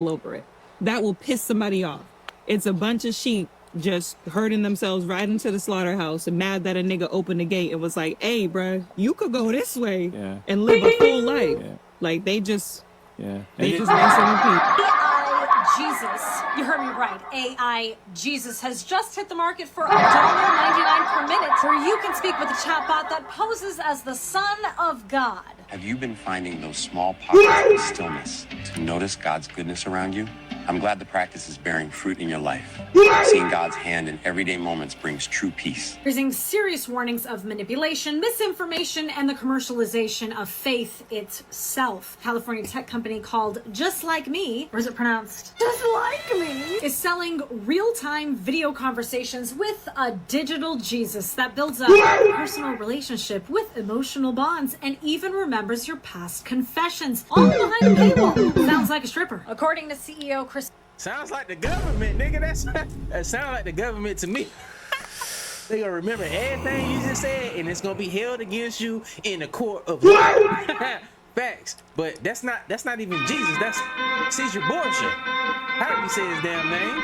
over it. That will piss somebody off. It's a bunch of sheep just herding themselves right into the slaughterhouse and mad that a nigga opened the gate and was like, hey, bruh, you could go this way and live a full life. Like, they just rinse and repeat. AI Jesus, you heard me right. AI Jesus has just hit the market for $1.99 per minute, where you can speak with a chatbot that poses as the Son of God. Have you been finding those small pockets of stillness to notice God's goodness around you? I'm glad the practice is bearing fruit in your life. Seeing God's hand in everyday moments brings true peace. Raising serious warnings of manipulation, misinformation, and the commercialization of faith itself. California tech company called Just Like Me, or is it pronounced Just Like Me, is selling real-time video conversations with a digital Jesus that builds a personal relationship with emotional bonds and even remembers your past confessions, all behind a paywall. Sounds like a stripper. According to CEO Chris. Sounds like the government, nigga. That sounds like the government to me. They gonna remember everything you just said, and it's gonna be held against you in the court of law. Facts, but that's not even Jesus. That's Caesar Borgia. How do you say his damn name?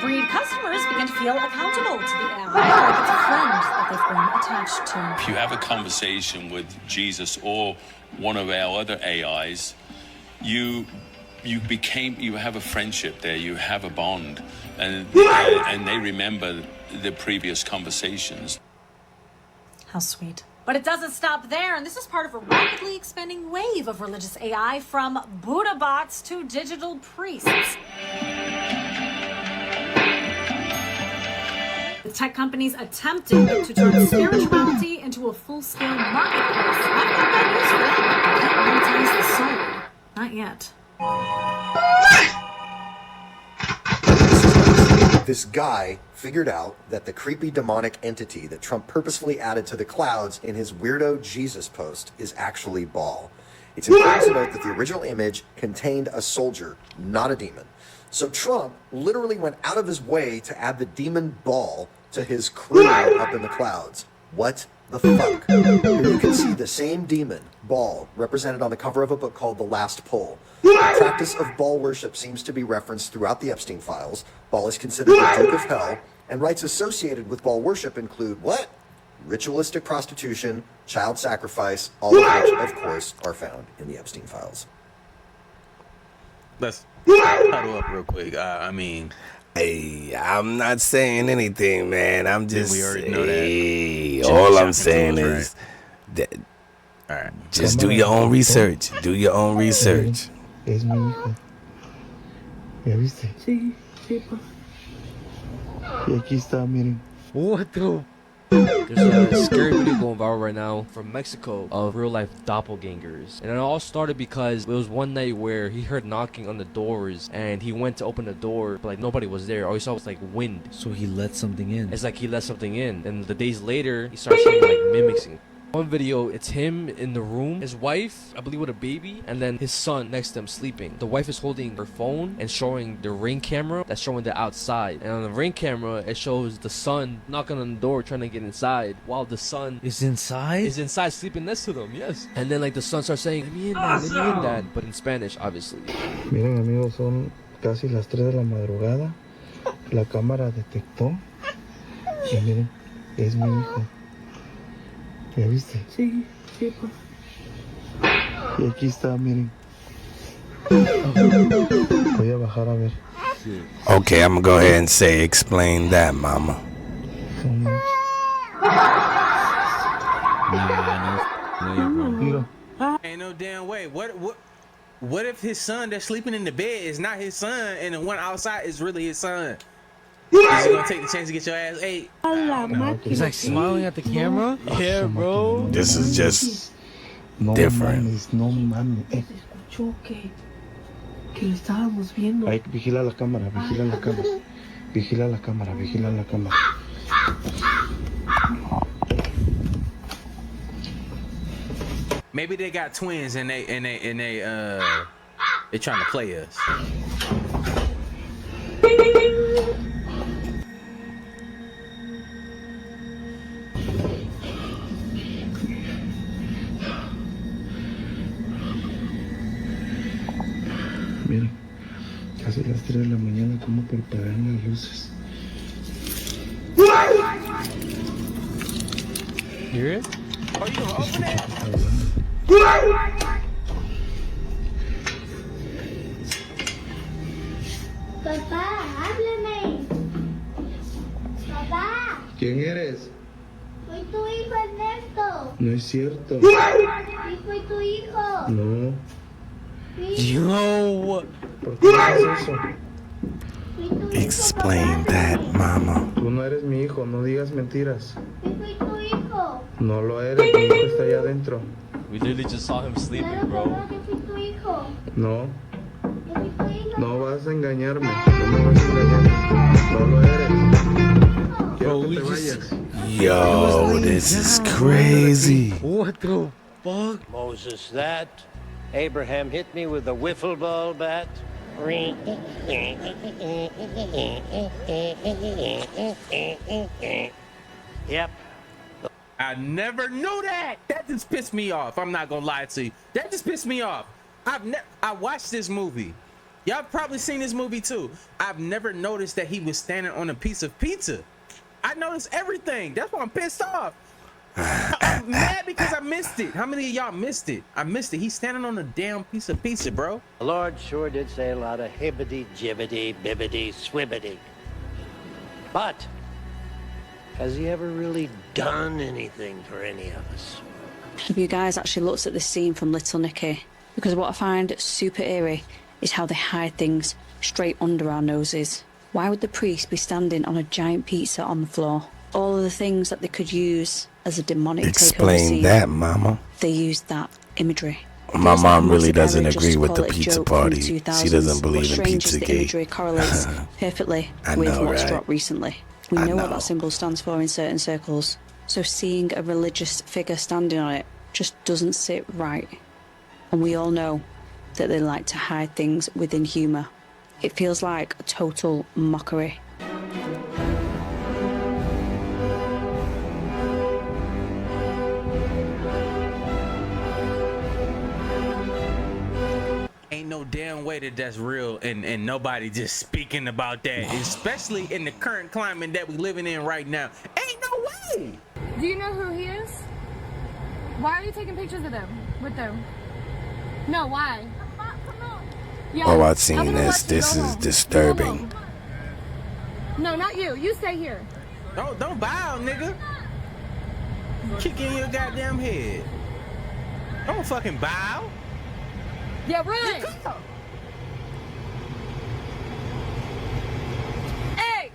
Breed customers begin to feel accountable to the AI, like it's a friend that they've been attached to. If you have a conversation with Jesus or one of our other AIs, you have a friendship there, you have a bond, and they remember the previous conversations. How sweet. But it doesn't stop there, and this is part of a rapidly expanding wave of religious AI, from Buddha bots to digital priests. With tech companies attempting to turn spirituality into a full-scale marketplace. I've got bad news for them. They can't monetize the soul. Not yet. This guy figured out that the creepy demonic entity that Trump purposefully added to the clouds in his weirdo Jesus post is actually Baal. It's important to note that the original image contained a soldier, not a demon. So Trump literally went out of his way to add the demon Baal to his crew up in the clouds. What the fuck? Here you can see the same demon, Baal, represented on the cover of a book called The Last Pull. The practice of Baal worship seems to be referenced throughout the Epstein files. Baal is considered the Duke of Hell, and rites associated with Baal worship include what? Ritualistic prostitution, child sacrifice, all of which, of course, are found in the Epstein files. Let's huddle up real quick. Hey, I'm not saying anything, man. I'm just we already know that. All I'm saying is that all right. Just do your own research. Do your own research. Es mi hijo. ¿Ya viste? Sí, pa. Y aquí está, miren. What the? There's a scary video going viral right now from Mexico of real-life doppelgangers. And it all started because it was one night where he heard knocking on the doors, and he went to open the door, but like nobody was there. All he saw was like wind. So he let something in. It's like he let something in. And the days later, he started seeing like mimicking. One video, it's him in the room, his wife, I believe with a baby, and then his son next to him sleeping. The wife is holding her phone and showing the Ring camera that's showing the outside. And on the Ring camera, it shows the son knocking on the door trying to get inside, while the son is inside sleeping next to them, yes. And then like the son starts saying, let me in, Dad, let me in, Dad, but in Spanish, obviously. Miren, amigos, son casi las 3 de la madrugada. La cámara detectó. Y miren, es mi hijo. ¿Ya viste? Sí, pa. Y aquí está, miren. Voy a bajar a ver. Okay, I'm gonna go ahead and say, explain that, mama. Ain't no damn way. What if his son that's sleeping in the bed is not his son, and the one outside is really his son? Is he gonna take the chance to get your ass ate? He's like smiling at the camera. Yeah, bro. This is just different. No mames. Escuchó que lo estábamos viendo. Ay, vigila la cámara, vigila la cámara. Vigila la cámara, vigila la cámara. Maybe they got twins and they trying to play us. Miren, Casi las 3 de la mañana, ¿cómo preparan las luces? Hear it? Oh, you gonna open it? Papá, háblame. Papá, ¿Quién eres? soy tu hijo Ernesto. No es cierto. Sí, soy tu hijo. No. Sí, Yo. ¿Por qué haces eso? soy tu hijo, Explain papá. that, mama. Tú no eres mi hijo, no digas mentiras. Sí, soy tu hijo. No lo eres, mi hijo está allá adentro. We literally just saw him Claro sleeping, que bro. no, yo soy tu hijo. No, Yo soy tu hijo. no vas a engañarme. No me vas a engañar. No lo eres. Quiero que te vayas. Yo, this is crazy. What the fuck? Moses, that Abraham hit me with a wiffle ball bat. Yep. I never knew that. That just pissed me off. I'm not gonna lie to you. That just pissed me off. I watched this movie. Y'all probably seen this movie too. I've never noticed that he was standing on a piece of pizza. I noticed everything. That's why I'm pissed off. I'm mad because I missed it. How many of y'all missed it? I missed it. He's standing on a damn piece of pizza, bro. The Lord sure did say a lot of hibbity, jibbity, bibbity, swibbity. But has he ever really done anything for any of us? Have you guys actually looked at this scene from Little Nicky? Because what I find super eerie is how they hide things straight under our noses. Why would the priest be standing on a giant pizza on the floor? All of the things that they could use as a demonic takeover Explain scene, that, mama. they used that imagery. My Feels like mom a really massive doesn't error just agree to with call the it a pizza joke from party. the She doesn't 2000s. believe What's in strange is Pizzagate. the imagery correlates perfectly I with know, what's right? dropped recently. We I know what know. that symbol stands for in certain circles, so seeing a religious figure standing on it just doesn't sit right. And we all know that they like to hide things within humour. It feels like a total mockery. Ain't no damn way that that's real and nobody just speaking about that, especially in the current climate that we living in right now. Ain't no way. Do you know who he is? Why are you taking pictures of them with them? No, why? Yeah, Oh, I've I'm seen gonna this. let you This go is home. disturbing. Go home. No, not you. You stay here. Don't bow, nigga. Kick in your goddamn head. Don't fucking bow. Yeah, run. Hey,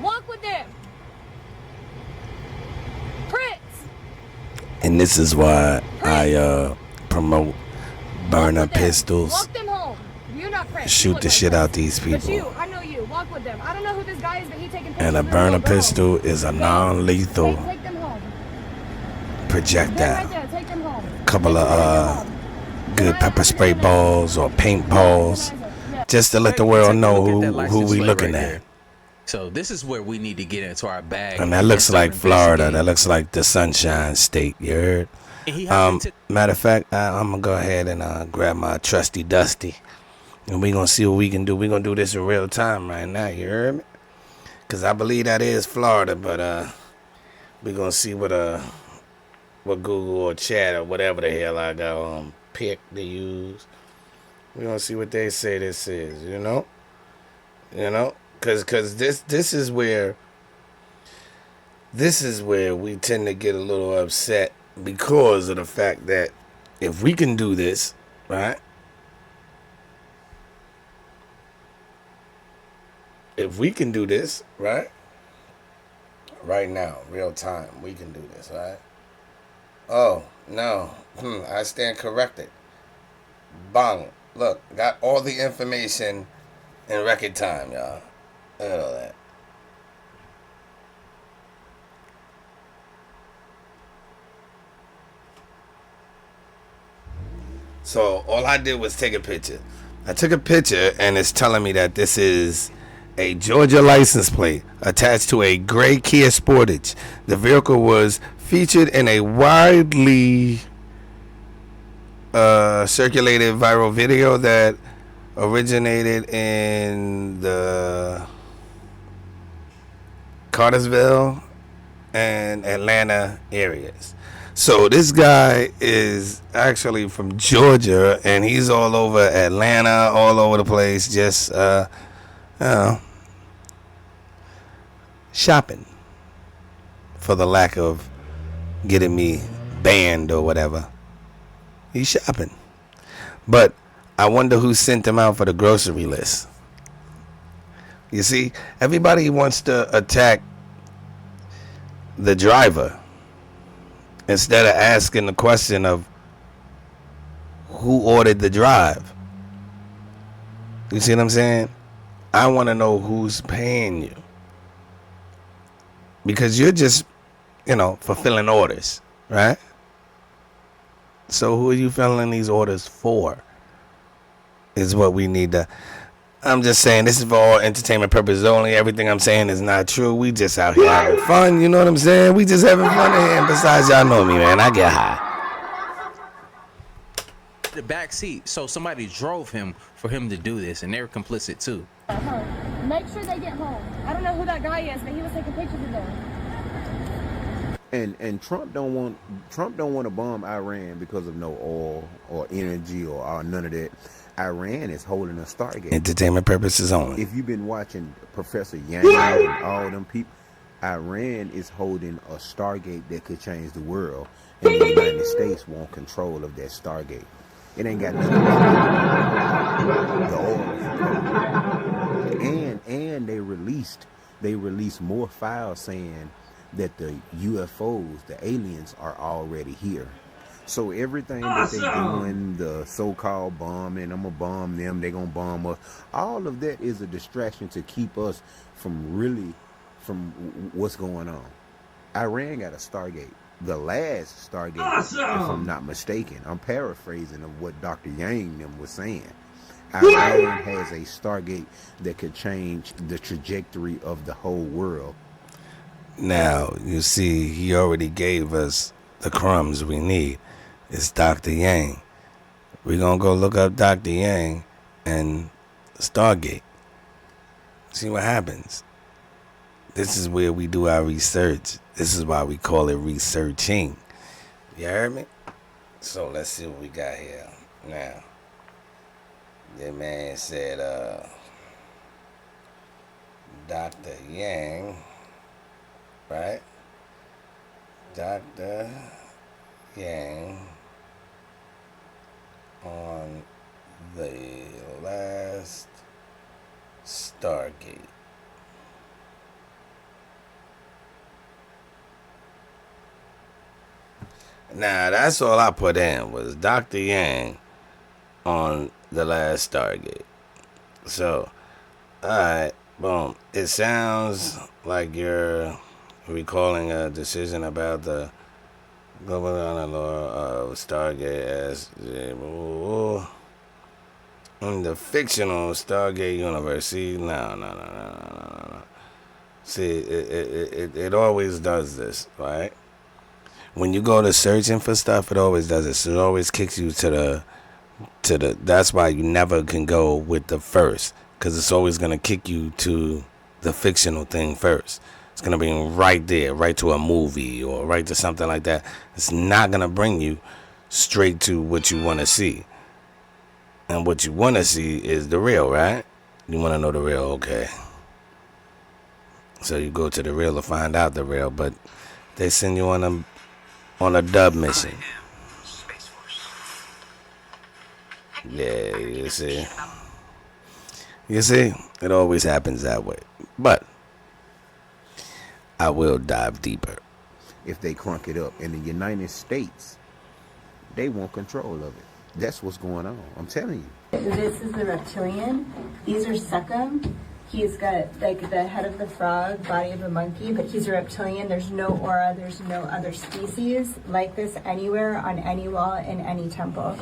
walk with them. Prince. And this is why I promote burner pistols. Walk them home. You're not Prince. You Shoot look the like shit Prince. out these But you, people. I know you. Walk with them. I don't know who this guy is, but he taking pictures. And a of them. burner Go home. pistol is a non-lethal Take them home. They're projectile. right there. Take them home. Couple of good pepper spray balls or paint balls, just to let the world know who we looking at. So this is where we need to get into our bag. And that looks like Florida. That looks like the Sunshine State. You heard? Matter of fact, I'm gonna go ahead and grab my trusty Dusty, and we gonna see what we can do. We gonna do this in real time right now. You heard me? Cause I believe that is Florida, but we gonna see what Google or Chat or whatever the hell I got pick to use. We gonna see what they say this is. You know, cause this is where we tend to get a little upset because of the fact that if we can do this, right? If we can do this, right? Right now, real time, we can do this, right? Oh, no. I stand corrected. Bang. Look, got all the information in record time, y'all. Look at all that. So all I did was take a picture. I took a picture and it's telling me that this is a Georgia license plate attached to a gray Kia Sportage. The vehicle was featured in a widely circulated viral video that originated in the Cartersville and Atlanta areas. So this guy is actually from Georgia, and he's all over Atlanta, all over the place, just shopping, for the lack of getting me banned or whatever. He's shopping. But I wonder who sent him out for the grocery list. You see, everybody wants to attack the driver instead of asking the question of who ordered the drive. You see what I'm saying? I want to know who's paying you. Because you're just, fulfilling orders, right? So who are you filling these orders for? Is what we need to... I'm just saying, this is for all entertainment purposes only. Everything I'm saying is not true. We just out here having fun, you know what I'm saying? We just having fun in here. And besides, y'all know me, man. I get high. The back seat, so somebody drove him for him to do this, and they're complicit too. Make sure they get home. I don't know who that guy is, but he was taking pictures of them. And Trump don't want to bomb Iran because of no oil or energy or none of that. Iran is holding a Stargate. Entertainment purposes only. If you've been watching Professor Yang and all them people, Iran is holding a Stargate that could change the world, and the United States want control of that Stargate. It ain't got nothing to do with the oil. And they released more files saying that the UFOs, the aliens, are already here. So everything that they're doing, the so-called bombing, I'm gonna bomb them, they're gonna bomb us, all of that is a distraction to keep us from what's going on. Iran got a Stargate, the last Stargate, if I'm not mistaken. I'm paraphrasing of what Dr. Yang them was saying. Iran has a Stargate that could change the trajectory of the whole world. Now, you see, he already gave us the crumbs we need. It's Dr. Yang. We're going to go look up Dr. Yang and Stargate. See what happens. This is where we do our research. This is why we call it researching. You heard me? So let's see what we got here. Now, the man said, Dr. Yang, right? Dr. Yang on the last Stargate. Now, that's all I put in was Dr. Yang on the last Stargate. So, alright, boom. It sounds like you're recalling a decision about the global law of Stargate as in the fictional Stargate universe. See, no. See, it always does this, right? When you go to searching for stuff, it always does this. It always kicks you to the. That's why you never can go with the first, because it's always gonna kick you to the fictional thing first. It's gonna bring right there, right to a movie or right to something like that. It's not gonna bring you straight to what you want to see. And what you want to see is the real, right? You want to know the real, okay? So you go to the real to find out the real, but they send you on a dub mission. Yeah, you see, it always happens that way. But I will dive deeper. If they crunk it up in the United States, they want control of it. That's what's going on. I'm telling you. This is the reptilian. These are Sekhem. He's got like the head of the frog, body of a monkey, but he's a reptilian. There's no aura. There's no other species like this anywhere on any wall in any temple.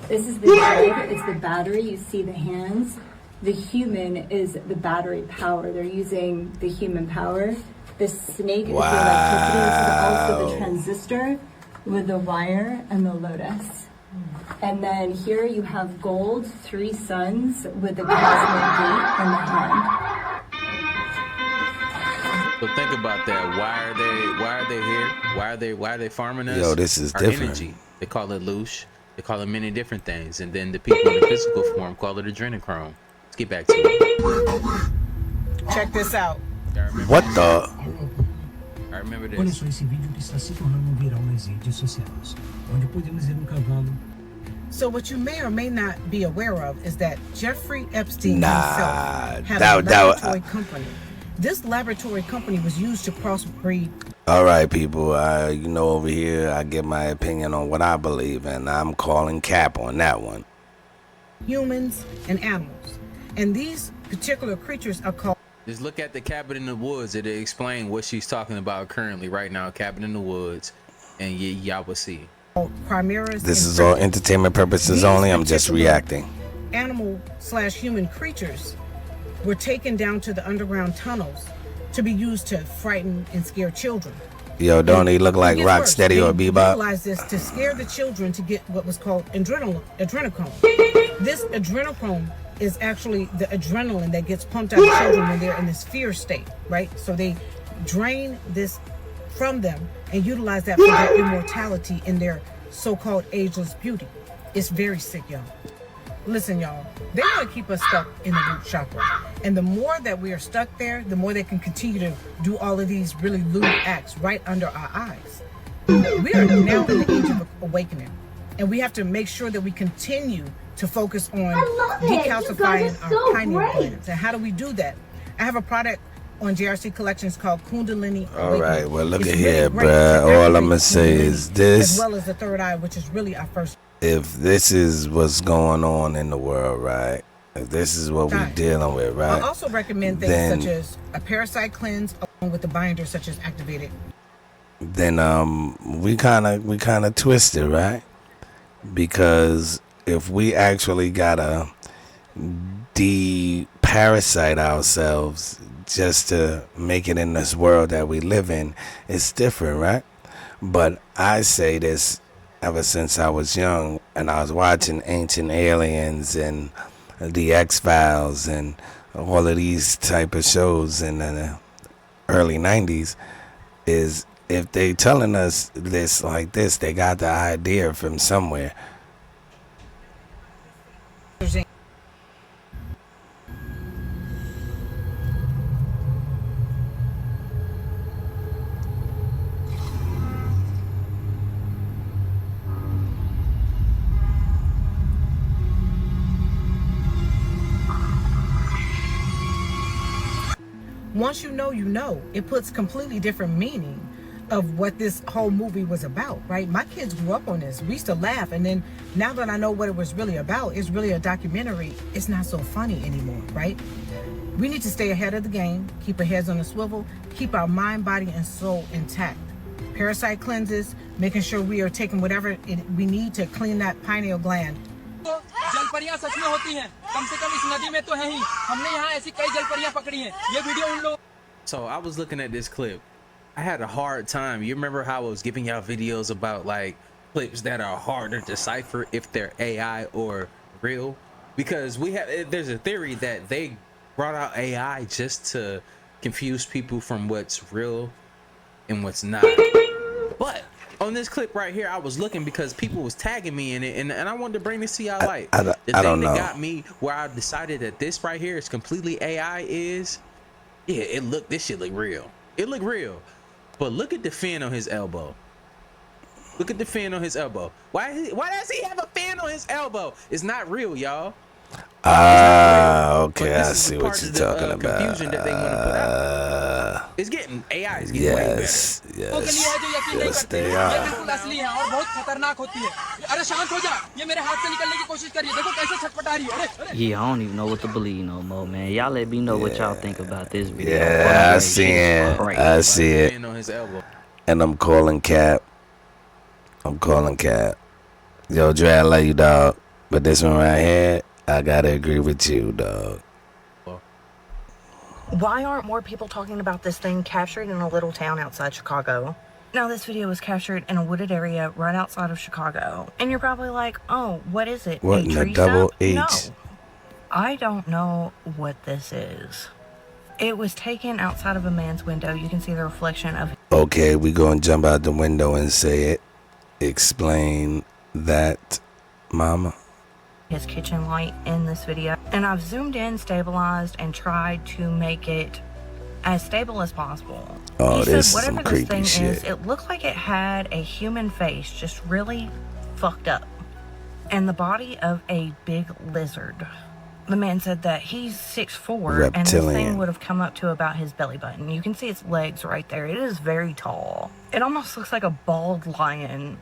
This is the drive. It's the battery. You see the hands. The human is the battery power. They're using the human power. The snake is the electricity. This is also the transistor with the wire and the lotus. And then here you have gold, 3 suns with the cosmic gate in the hand. So think about that. Why are they here? Why are they farming us? Yo, this is Our different. energy. They call it loosh. They call it many different things. And then the people in the physical form call it adrenochrome. Let's get back to it. Check this out. What the? I remember Olha this. só, esse vídeo está se tornando viral nas redes sociais, onde podemos ver cavalo. So what you may or may not be aware of is that Jeffrey Epstein himself had a that- laboratory company. This laboratory company was used to crossbreed. All right, people. You know, over here, I give my opinion on what I believe, and I'm calling cap on that one. Humans and animals. And these particular creatures are called. Just look at the cabin in the woods. It'll explain what she's talking about currently right now. Cabin in the woods. And y'all will see. Chimeras. This is all entertainment purposes only. I'm just reacting. Animal/human creatures were taken down to the underground tunnels to be used to frighten and scare children. Yo, don't he look like It gets worse. Rocksteady or They Bebop? utilized this to scare the children to get what was called adrenochrome. This adrenochrome is actually the adrenaline that gets pumped out of children when they're in this fear state, right? So they drain this from them and utilize that for their immortality in their so-called ageless beauty. It's very sick, y'all. Listen, y'all, they want to keep us stuck in the root chakra. And the more that we are stuck there, the more they can continue to do all of these really lewd acts right under our eyes. We are now in the age of awakening. And we have to make sure that we continue to focus on decalcifying our pineal glands. And how do we do that? I have a product on JRC Collections called Kundalini All Awakening. right, well, look It's at really here, great bruh. to All I'm activate gonna say Kundalini, is this. as well as the third eye, which is really our first. If this is what's going on in the world, right? If this is what we're dealing with, right? I also recommend things then, such as a parasite cleanse along with the binder such as activated. Then we kind of twisted, right? Because if we actually gotta de-parasite ourselves just to make it in this world that we live in, it's different, right? But I say this ever since I was young and I was watching Ancient Aliens and the X-Files and all of these type of shows in the early 90s, is if they telling us this like this, they got the idea from somewhere. Once you know, you know. It puts completely different meaning of what this whole movie was about, right? My kids grew up on this. We used to laugh, and then now that I know what it was really about, it's really a documentary. It's not so funny anymore, right? We need to stay ahead of the game, keep our heads on a swivel, keep our mind, body, and soul intact. Parasite cleanses, making sure we are taking whatever we need to clean that pineal gland. जलपरियां सच में होती हैं कम से कम इस नदी में तो है ही हमने यहाँ ऐसी कई जलपरियां पकड़ी हैं ये वीडियो उन लोगों So I was looking at this clip. I had a hard time. You remember how I was giving y'all videos about like clips that are harder to decipher if they're AI or real? Because there's a theory that they brought out AI just to confuse people from what's real and what's not. But on this clip right here, I was looking because people was tagging me in it, and I wanted to bring this to y'all light. The thing that got me where I decided that this right here is completely AI is, yeah, this shit look real. It look real. But look at the fin on his elbow. Look at the fin on his elbow. Why does he have a fin on his elbow? It's not real, y'all. Okay, I see what you're talking about. Confusion that they want to put out. It's getting AI is getting way better. Yes, they ये are. बिल्कुल असली है और बहुत खतरनाक होती है अरे शांत हो जा ये मेरे हाथ से निकलने की कोशिश कर रही है देखो कैसे छटपटा रही है अरे Yeah, I don't even know what to believe no more, man. Y'all let me know what y'all think about this video. Yeah, I see it. I see it. And I'm calling cap. Yo, Dre, I love you, dog. But this one right here, I gotta agree with you, dog. Why aren't more people talking about this thing captured in a little town outside Chicago? Now, this video was captured in a wooded area right outside of Chicago. And you're probably like, oh, what is it? What A in the tree double stump? H? No. I don't know what this is. It was taken outside of a man's window. You can see the reflection of... Okay, we gonna jump out the window and say it. Explain that, mama. His kitchen light in this video. And I've zoomed in, stabilized, and tried to make it as stable as possible. Oh, He this said is some whatever this creepy thing shit. is, it looked like it had a human face, just really fucked up. And the body of a big lizard. The man said that he's 6'4", and this thing Reptilian. would have come up to about his belly button. You can see its legs right there. It is very tall. It almost looks like a bald lion.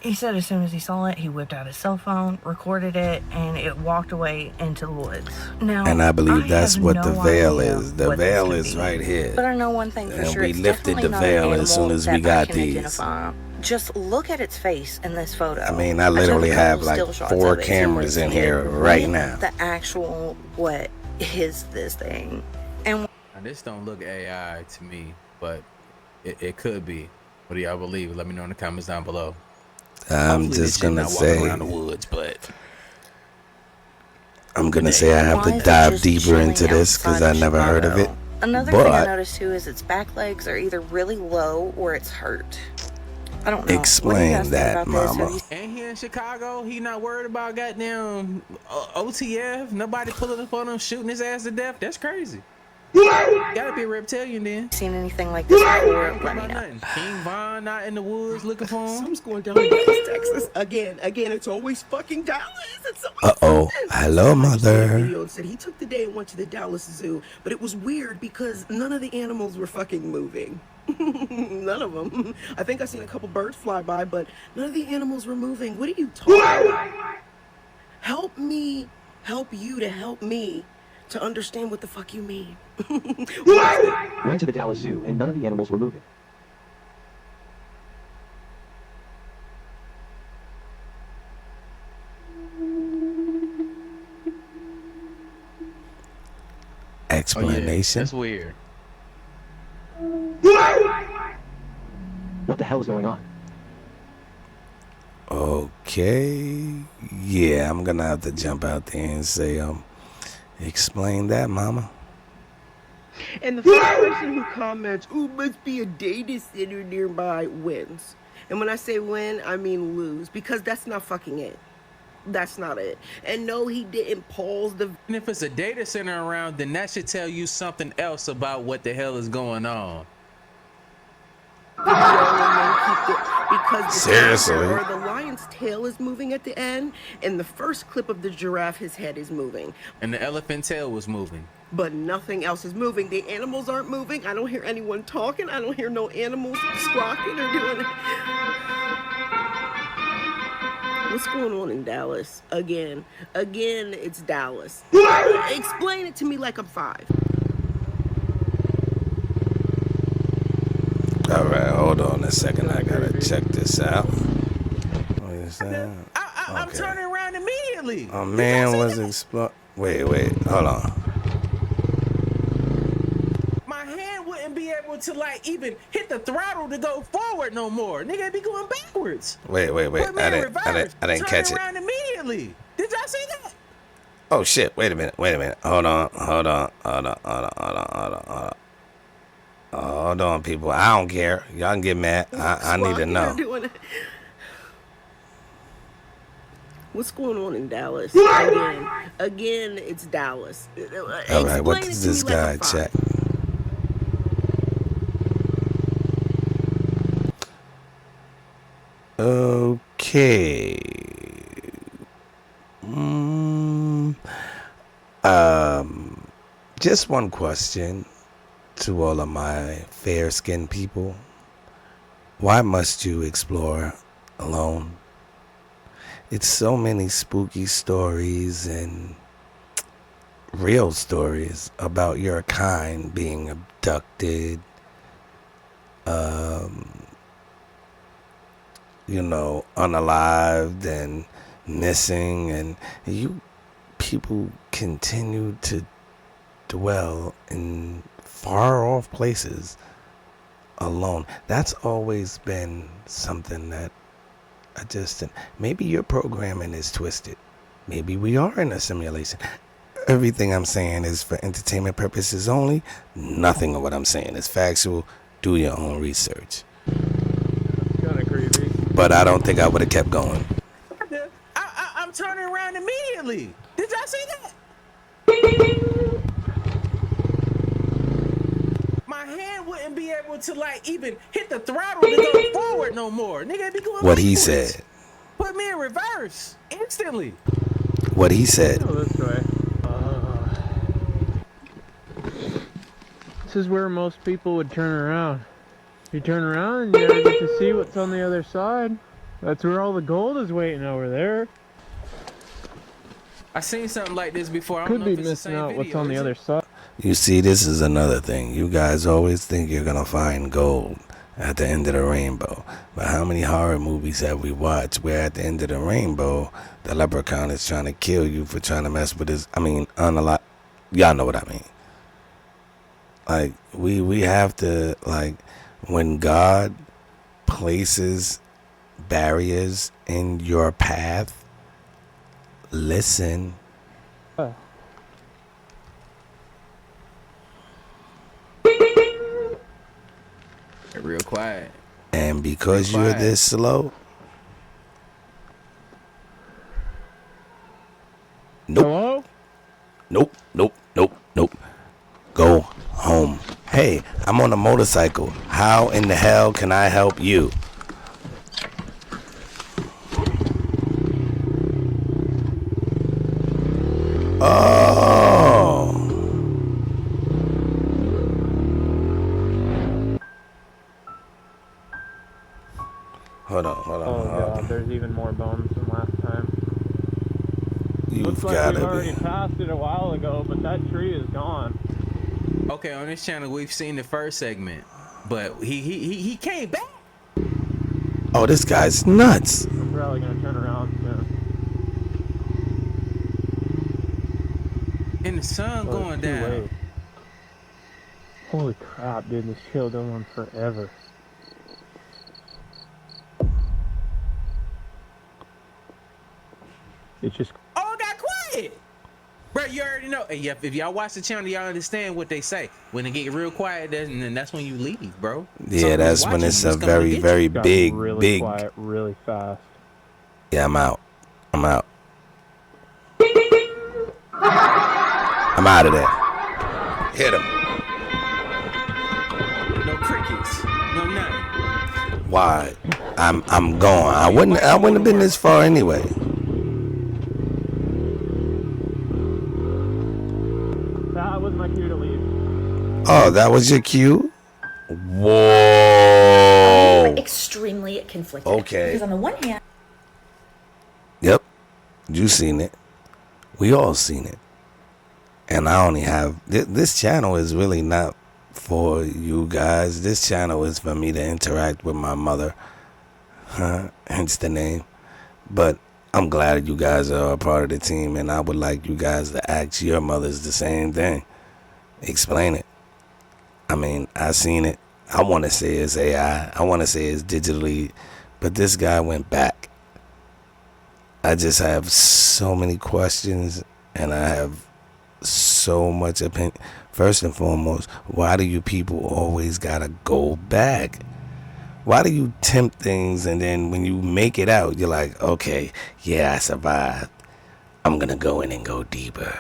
He said as soon as he saw it, he whipped out his cell phone, recorded it, and it walked away into the woods. Now, And I believe that's have what no the veil idea is. The what this veil could is be. right here. But I know one thing for And sure. we It's lifted definitely the not an veil as animal soon as we that I got can these. identify. Just look at its face in this photo. I mean, I literally took a have couple like still shots 4 of it, so you cameras can in see here right what now. The actual, what is this thing? And Now, this don't look AI to me, but it could be. What do y'all believe? Let me know in the comments down below. I'm Hopefully just this shit gonna not walking say, around the woods, but I'm gonna say I have why to is it dive just deeper into chilling this because outside I of never heard of it. Chicago? Another thing I But noticed too is its back legs are either really low or it's hurt. I don't know. What do you explain guys think that, about this? Have mama. you ain't he in Chicago? He not worried about goddamn OTF? Nobody pulling up on him, shooting his ass to death? That's crazy. Gotta be a reptilian then. seen anything like this before? Let me know. Nothing. King Von not in the woods looking for him. Something's going down in Dallas, Texas. Again, it's always fucking Dallas. It's always Uh-oh. Hello, mother. video said he took the day and went to the Dallas Zoo, but it was weird because none of the animals were fucking moving. None of them. I think I seen a couple birds fly by, but none of the animals were moving. What are you talking about? Help me help you to help me to understand what the fuck you mean. Went to the Dallas Zoo and none of the animals were moving. Explanation. That's weird. What the hell is going on? Okay. Yeah, I'm gonna have to jump out there and say, explain that, mama. And the first person who comments, ooh, must be a data center nearby, wins. And when I say win, I mean lose, because that's not fucking it. That's not it. And no, he didn't pause the... And if it's a data center around, then that should tell you something else about what the hell is going on. Because the Seriously? or the lion's tail is moving at the end, and the first clip of the giraffe, his head is moving. And the elephant tail was moving. But nothing else is moving. The animals aren't moving. I don't hear anyone talking. I don't hear no animals squawking or doing... What's going on in Dallas? Again, it's Dallas. Explain it to me like I'm 5. All right, hold on a second. I gotta check this out. What is that? I'm turning around immediately. A man was exploring. Wait, hold on. My hand wouldn't be able to like even hit the throttle to go forward no more. Nigga, it'd be going backwards. Wait. Put me I in didn't reverse. catch Turn it. around immediately. Did y'all see that? Oh shit! Wait a minute. Hold on, people. I don't care. Y'all can get mad. I need to know. What's going on in Dallas? Again, it's Dallas. All right, what does this guy check? Okay. Just one question to all of my fair-skinned people. Why must you explore alone? It's so many spooky stories and real stories about your kind being abducted, unalived and missing, and you people continue to dwell in far off places alone. That's always been something that I just, maybe your programming is twisted. Maybe we are in a simulation. Everything I'm saying is for entertainment purposes only. Nothing of what I'm saying is factual. Do your own research. Kind of creepy. But I don't think I would have kept going. I'm turning around immediately. Did y'all see that? My hand wouldn't be able to like even hit the throttle to go forward no more. Nigga, it'd be going what he backwards. said. Put me in reverse instantly. What he said. Go this way. This is where most people would turn around. You turn around and you never get to see what's on the other side. That's where all the gold is waiting over there. I seen something like this before. I Could don't know be if it's the missing same out video, what's on the is other it? side. You see, this is another thing. You guys always think you're going to find gold at the end of the rainbow. But how many horror movies have we watched where at the end of the rainbow, the leprechaun is trying to kill you for trying to mess with his, y'all know what I mean. Like, we have to, like, when God places barriers in your path, listen. Real quiet. And because you're this slow, nope. Nope. Go home. Hey, I'm on a motorcycle. How in the hell can I help you? Oh. Hold on. Oh god, there's even more bones than last time. You've Looks like gotta we've already be. passed it a while ago, but that tree is gone. Okay, on this channel we've seen the first segment, but he came back. Oh, this guy's nuts. I'm probably gonna turn around soon. And the sun Oh, going it's too down. late. Holy crap, dude, this trail going on forever. It's just. Oh, it got quiet. Bro, you already know. Hey, if y'all watch the channel, y'all understand what they say. When it get real quiet, then that's when you leave, bro. Yeah, that's when it's a very, very big, really big. quiet, really fast. Yeah, I'm out. I'm out of there. Hit him. No crickets. No nothing. Why? I'm gone. I wouldn't have been this far anyway. That was my cue to leave. Oh, that was your cue? Whoa. Extremely conflicted. Okay. Because on the one hand, Yep. You seen it. We all seen it. And I only have this channel is really not for you guys. This channel is for me to interact with my mother. Hence the name. But I'm glad you guys are a part of the team, and I would like you guys to ask your mothers the same thing. Explain it. I mean, I seen it. I want to say it's AI. I want to say it's digitally, but this guy went back. I just have so many questions, and I have so much opinion. First and foremost, why do you people always gotta go back? Why do you tempt things, and then when you make it out, you're like, okay, yeah, I survived. I'm gonna go in and go deeper.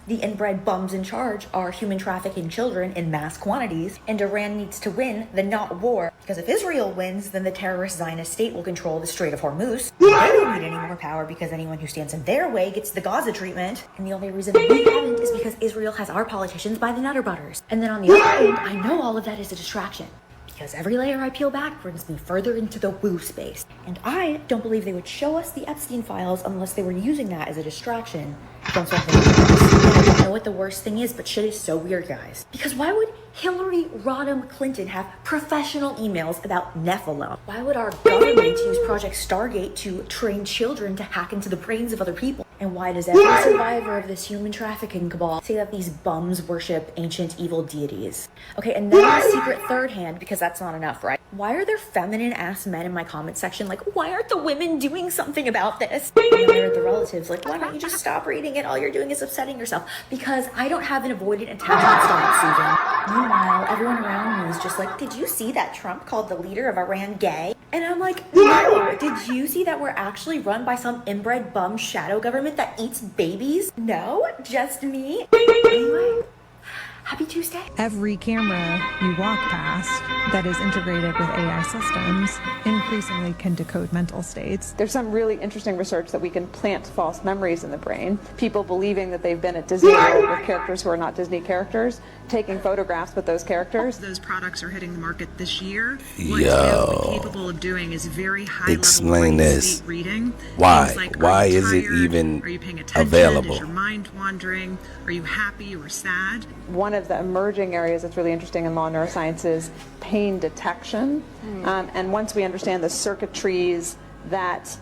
the inbred bums in charge are human trafficking children in mass quantities, and Iran needs to win the not war, because if Israel wins, then the terrorist Zionist state will control the Strait of Hormuz. They don't need any more power because anyone who stands in their way gets the Gaza treatment, and the only reason we haven't is because Israel has our politicians by the nutter butters. And then on the other hand, I know all of that is a distraction, because every layer I peel back brings me further into the woo space. And I don't believe they would show us the Epstein files unless they were using that as a distraction from something else. And I don't know what the worst thing is, but shit is so weird, guys. Because why would Hillary Rodham Clinton have professional emails about Nephilim? Why would our government use Project Stargate to train children to hack into the brains of other people? And why does every survivor of this human trafficking cabal say that these bums worship ancient evil deities? Okay, and then a secret third hand, because that's not enough, right? Why are there feminine ass men in my comment section like, why aren't the women doing something about this? And then there are the relatives like, why don't you just stop reading it? All you're doing is upsetting yourself. Because I don't have an avoidant attachment style, Susan. Meanwhile, everyone around me is just like, did you see that Trump called the leader of Iran gay? And I'm like, no, did you see that we're actually run by some inbred bum shadow government that eats babies? No, just me. Anyway, happy Tuesday. Every camera you walk past that is integrated with AI systems increasingly can decode mental states. There's some really interesting research that we can plant false memories in the brain. People believing that they've been at Disney World with characters who are not Disney characters, taking photographs with those characters. Those products are hitting the market this year. What it's capable of doing is very high explain level this. reading. Why? Like, Why is it even available? Is your mind wandering? Are you happy or sad? One of the emerging areas that's really interesting in law neuroscience is pain detection. And once we understand the circuitries that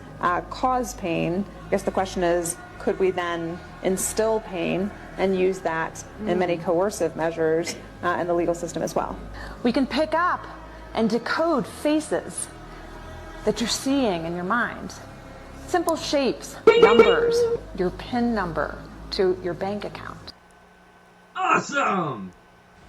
cause pain, I guess the question is, could we then instill pain and use that in many coercive measures in the legal system as well? We can pick up and decode faces that you're seeing in your mind. Simple shapes, numbers, your PIN number to your bank account. Awesome!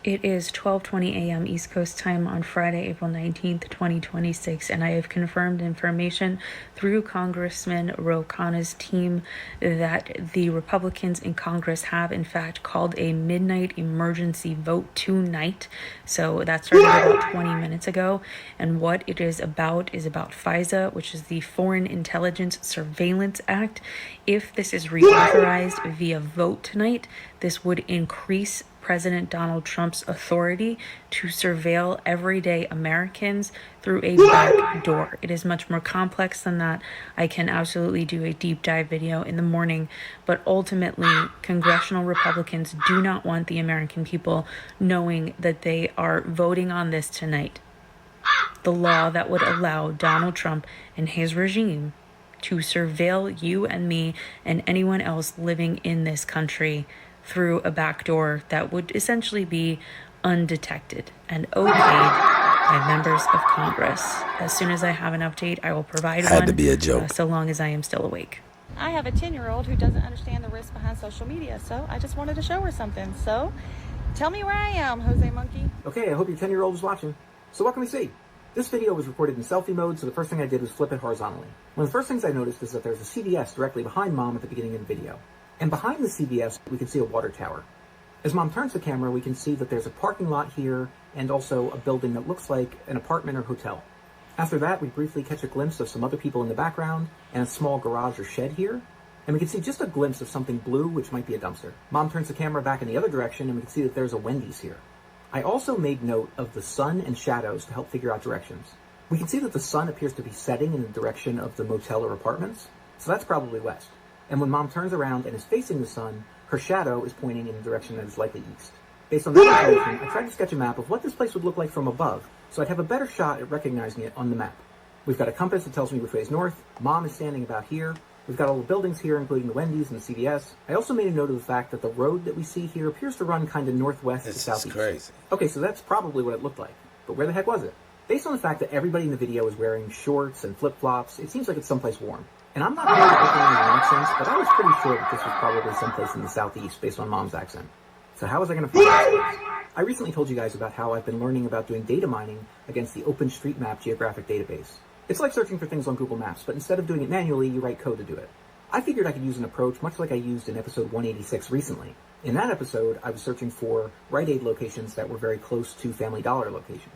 It is 12:20 a.m. East Coast time on Friday, April 19th, 2026, and I have confirmed information through Congressman Ro Khanna's team that the Republicans in Congress have, in fact, called a midnight emergency vote tonight. So that started about 20 minutes ago, and what it is about FISA, which is the Foreign Intelligence Surveillance Act. If this is reauthorized via vote tonight, this would increase President Donald Trump's authority to surveil everyday Americans through a back door. It is much more complex than that. I can absolutely do a deep dive video in the morning, but ultimately, congressional Republicans do not want the American people knowing that they are voting on this tonight. The law that would allow Donald Trump and his regime to surveil you and me and anyone else living in this country through a back door that would essentially be undetected and okayed by members of Congress. As soon as I have an update, I will provide one. Had to be a joke. So long as I am still awake. I have a 10-year-old who doesn't understand the risks behind social media, so I just wanted to show her something. So, tell me where I am, Jose Monkey. Okay, I hope your 10-year-old is watching. So what can we see? This video was recorded in selfie mode, so the first thing I did was flip it horizontally. One of the first things I noticed is that there's a CVS directly behind Mom at the beginning of the video. And behind the CVS, we can see a water tower. As Mom turns the camera, we can see that there's a parking lot here and also a building that looks like an apartment or hotel. After that, we briefly catch a glimpse of some other people in the background and a small garage or shed here. And we can see just a glimpse of something blue, which might be a dumpster. Mom turns the camera back in the other direction and we can see that there's a Wendy's here. I also made note of the sun and shadows to help figure out directions. We can see that the sun appears to be setting in the direction of the motel or apartments, so that's probably west. And when Mom turns around and is facing the sun, her shadow is pointing in the direction that is likely east. Based on that information, I tried to sketch a map of what this place would look like from above, so I'd have a better shot at recognizing it on the map. We've got a compass that tells me which way is north. Mom is standing about here. We've got all the buildings here, including the Wendy's and the CVS. I also made a note of the fact that the road that we see here appears to run kind of northwest to southeast. Crazy. Okay, so that's probably what it looked like. But where the heck was it? Based on the fact that everybody in the video is wearing shorts and flip-flops, it seems like it's someplace warm. And I'm not really recognizing accents, but I was pretty sure that this was probably someplace in the southeast based on Mom's accent. So how was I going to find this place? I recently told you guys about how I've been learning about doing data mining against the OpenStreetMap geographic database. It's like searching for things on Google Maps, but instead of doing it manually, you write code to do it. I figured I could use an approach much like I used in episode 186 recently. In that episode, I was searching for Rite Aid locations that were very close to Family Dollar locations.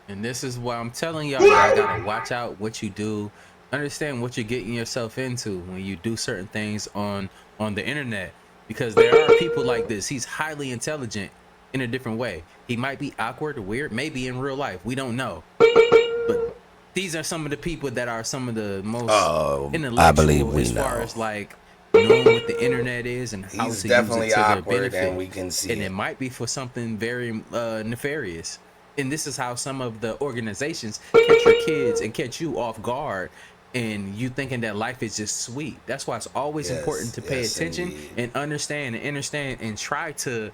And this is why I'm telling y'all, y'all gotta watch out what you do. Understand what you're getting yourself into when you do certain things on the internet, because there are people like this. He's highly intelligent in a different way. He might be awkward or weird, maybe in real life, we don't know, but these are some of the people that are some of the most intellectual as far as like knowing what the internet is and how He's to definitely use it to their awkward, benefit. and we can see and it. it might be for something very nefarious. And this is how some of the organizations catch your kids and catch you off guard, and you thinking that life is just sweet. That's why it's always important to pay attention and understand and try to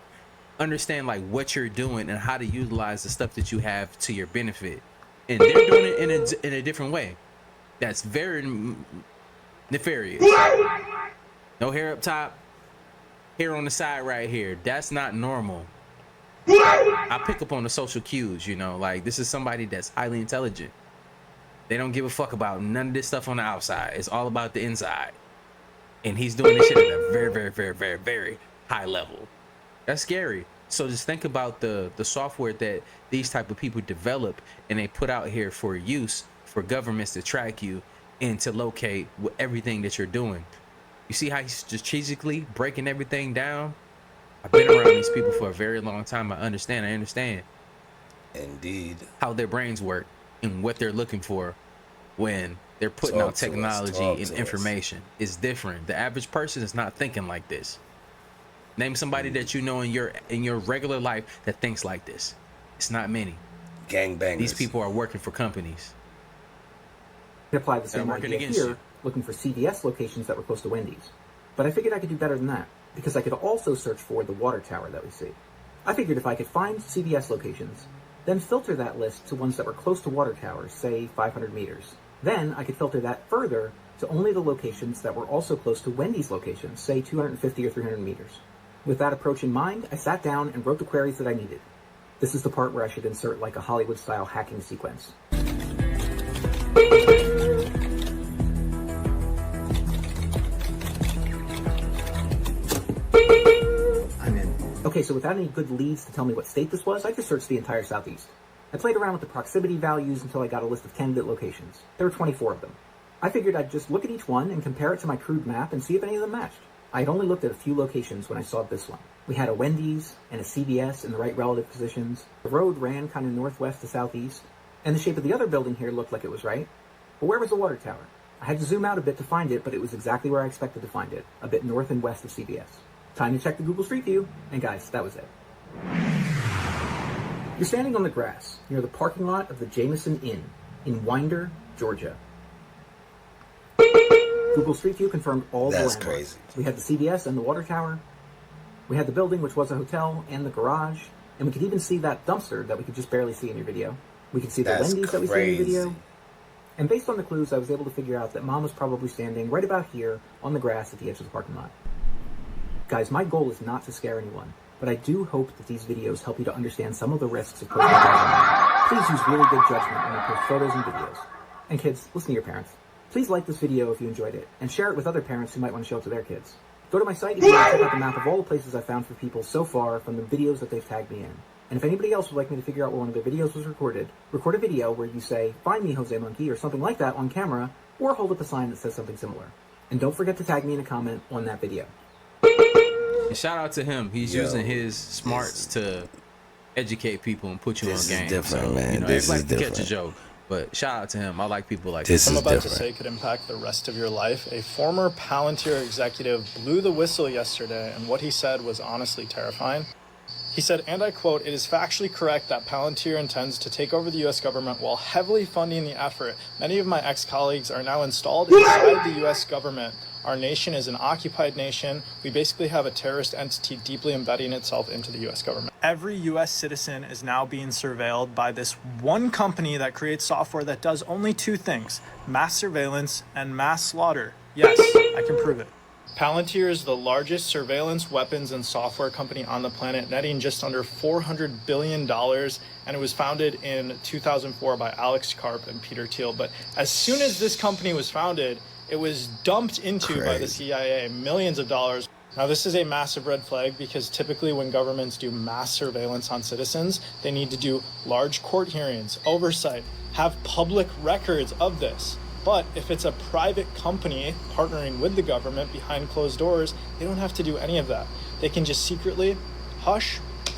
understand like what you're doing and how to utilize the stuff that you have to your benefit. And they're doing it in a different way. That's very nefarious. No hair up top, hair on the side right here. That's not normal. I pick up on the social cues, you know, like this is somebody that's highly intelligent. They don't give a fuck about none of this stuff on the outside. It's all about the inside. And he's doing this shit at a very, very, very, very, very high level. That's scary. So just think about the software that these type of people develop and they put out here for use for governments to track you and to locate everything that you're doing. You see how he's strategically breaking everything down? I've been around these people for a very long time. I understand. Indeed. How their brains work and what they're looking for when they're putting out technology and information. It's different. The average person is not thinking like this. Name somebody that you know in your regular life that thinks like this. It's not many. Gangbangers. These people are working for companies. I applied the same idea here, looking for CVS locations that were close to Wendy's. But I figured I could do better than that, because I could also search for the water tower that we see. I figured if I could find CVS locations, then filter that list to ones that were close to water towers, say 500 meters. Then I could filter that further to only the locations that were also close to Wendy's locations, say 250 or 300 meters. With that approach in mind, I sat down and wrote the queries that I needed. This is the part where I should insert like a Hollywood-style hacking sequence. I'm in. Okay, so without any good leads to tell me what state this was, I just searched the entire Southeast. I played around with the proximity values until I got a list of candidate locations. There were 24 of them. I figured I'd just look at each one and compare it to my crude map and see if any of them matched. I had only looked at a few locations when I saw this one. We had a Wendy's and a CVS in the right relative positions. The road ran kind of northwest to southeast, and the shape of the other building here looked like it was right. But where was the water tower? I had to zoom out a bit to find it, but it was exactly where I expected to find it, a bit north and west of CVS. Time to check the Google Street View, and guys, that was it. You're standing on the grass near the parking lot of the Jameson Inn in Winder, Georgia. Google Street View confirmed all the landmarks. That's crazy. We had the CVS and the water tower. We had the building, which was a hotel, and the garage. And we could even see that dumpster that we could just barely see in your video. We could see the Wendy's that we see in your video. And based on the clues, I was able to figure out that Mom was probably standing right about here on the grass at the edge of the parking lot. Guys, my goal is not to scare anyone, but I do hope that these videos help you to understand some of the risks of posting things online. Please use really good judgment when you post photos and videos. And kids, listen to your parents. Please like this video if you enjoyed it, and share it with other parents who might want to show it to their kids. Go to my site if you want to check out the map of all the places I've found for people so far from the videos that they've tagged me in. And if anybody else would like me to figure out where one of their videos was recorded, record a video where you say, "Find me, Jose Monkey," or something like that on camera, or hold up a sign that says something similar. And don't forget to tag me in a comment on that video. And shout out to him. He's using his smarts to educate people and put you on game. This is different, so, man. You know, This is everybody can catch a different. joke. But shout out to him. I like people like This that. is I'm about different. to say could impact the rest of your life. A former Palantir executive blew the whistle yesterday, and what he said was honestly terrifying. He said, and I quote, "It is factually correct that Palantir intends to take over the U.S. government while heavily funding the effort. Many of my ex-colleagues are now installed inside the U.S. government. Our nation is an occupied nation. We basically have a terrorist entity deeply embedding itself into the U.S. government." Every U.S. citizen is now being surveilled by this one company that creates software that does only two things: mass surveillance and mass slaughter. Yes, I can prove it. Palantir is the largest surveillance, weapons, and software company on the planet, netting just under $400 billion, and it was founded in 2004 by Alex Karp and Peter Thiel. But as soon as this company was founded, it was dumped into by the CIA, millions of dollars. Now, this is a massive red flag because typically when governments do mass surveillance on citizens, they need to do large court hearings, oversight, have public records of this. But if it's a private company partnering with the government behind closed doors, they don't have to do any of that. They can just secretly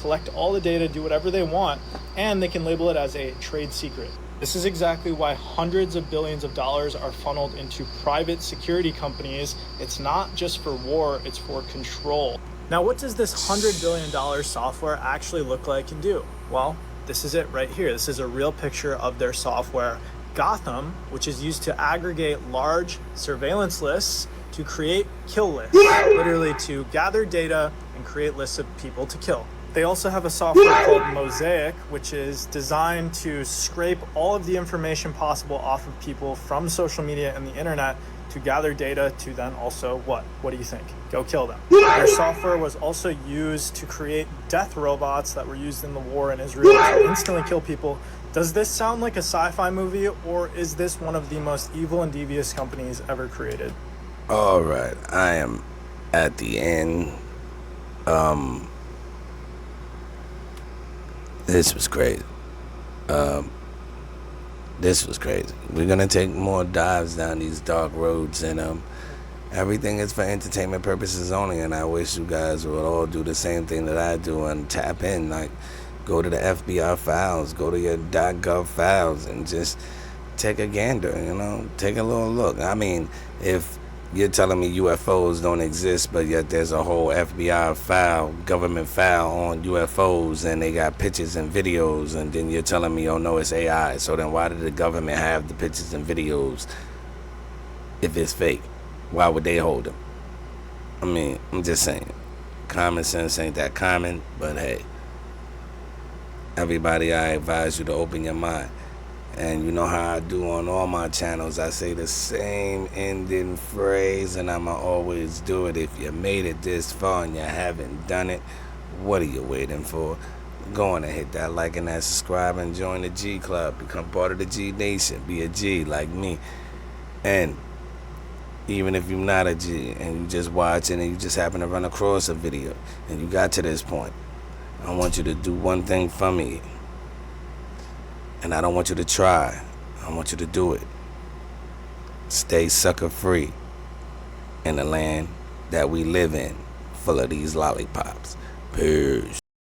collect all the data, do whatever they want, and they can label it as a trade secret. This is exactly why hundreds of billions of dollars are funneled into private security companies. It's not just for war, it's for control. Now, what does this $100 billion software actually look like and do? Well, this is it right here. This is a real picture of their software, Gotham, which is used to aggregate large surveillance lists to create kill lists, literally to gather data and create lists of people to kill. They also have a software called Mosaic, which is designed to scrape all of the information possible off of people from social media and the internet to gather data to then also what? What do you think? Go kill them. Their software was also used to create death robots that were used in the war in Israel to instantly kill people. Does this sound like a sci-fi movie, or is this one of the most evil and devious companies ever created? All right, I am at the end. This was crazy. This was crazy. We're gonna take more dives down these dark roads, and everything is for entertainment purposes only. And I wish you guys would all do the same thing that I do and tap in. Like, go to the FBI files, go to your .gov files, and just take a gander. Take a little look. I mean, if you're telling me UFOs don't exist, but yet there's a whole FBI file, government file on UFOs, and they got pictures and videos, and then you're telling me, oh no, it's AI. So then why did the government have the pictures and videos if it's fake? Why would they hold them? I mean, I'm just saying. Common sense ain't that common, but hey. Everybody, I advise you to open your mind. And you know how I do on all my channels. I say the same ending phrase, and I'ma always do it. If you made it this far and you haven't done it, what are you waiting for? Go on and hit that like and that subscribe and join the G Club. Become part of the G Nation. Be a G like me. And even if you're not a G and you just watching and you just happen to run across a video and you got to this point, I want you to do one thing for me. And I don't want you to try. I want you to do it. Stay sucker free in the land that we live in, full of these lollipops. Peace.